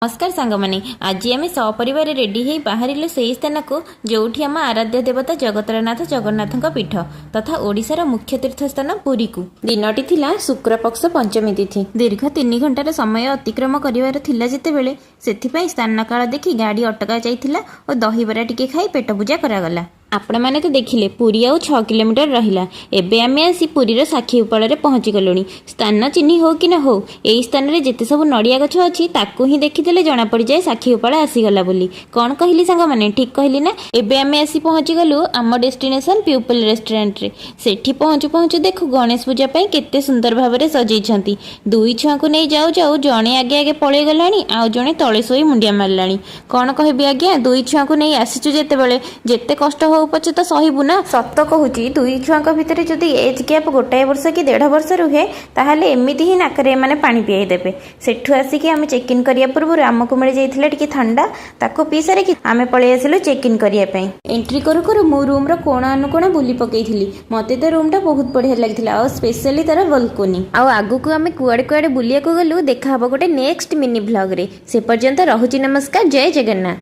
नमस्कार सांगमाने आज आम सपरिवार रेडी हो बाहर से स्थान को जोठी आम आराध्य देवता जगतरनाथ जगन्नाथ पीठ तथा ओडिशार मुख्य तीर्थस्थान पुरी को दिनटी थिला शुक्र पक्ष पंचमी तिथि दीर्घ 3 घंटार समय अतिक्रम करिवार थिला जेतेबेले सेथिपई स्थान काल देखि गाड़ी अटका जाइथिला और दहीबरा टिके खाई पेट पूजा करागला। आपण मैंने तो देखिले पुरी आउ 6 किलोमीटर रहिला। एबे आमे आसी पुरीर साक्षी उपाड़े पहुंची गलुनी। स्थान चिन्ह हो कि न हो एई स्थान रे जेते सब नड़िया गछ अछि ताकू ही देखिदेले जना पड़ी जाए साक्षी उपाड़ा आसीगला बोली। कौन कहली सांग माने ठीक कहली ना। एबे आमे आसी पहुंची गलु आम डेस्टिनेशन प्यूपल रेस्टोरेंट रे। सेठी पहुंचु पहुंचु देखु गणेश पूजा पई केते सुंदर भाबरे सजैछंती। दुई छुआ को नहीं जाऊ जाऊ जणे आगे आगे पळे गलानी आउ जणे तळे सोई मुंडिया मारलानी। कौन कहबी आज्ञा दुई छुआ को नहीं आसीचु जेतेबेले जेते कष्ट हो पछे तो सहीबु ना। सत कहूची दुई छुआ भितर जदि एज गैप गोटाए वर्ष कि 1.5 वर्ष रुहे ताहले एमिति ही नाकरे माने पानी पियाई देबे। सेठु आसिकी आमे चेक इन करिया पूर्व आमको मिल जाइथिला टिके ठंडा ताको पी सारे कि आमे पळे आसिलु चेक इन करिया पई। एंट्री करू करू मु रूम रो कोणा अनुकोणा बुली पकेइथिली। मते तो रूम टा बहुत बढ़िया लागिथिला और स्पेशली तार बालकोनी। आ आगु को आमे कुआडे कुआडे बुलिया को गलु देखा हबो गोटे नेक्स्ट मिनी व्लॉग रे। से पर्यंत रहुची नमस्कार जय जगन्नाथ।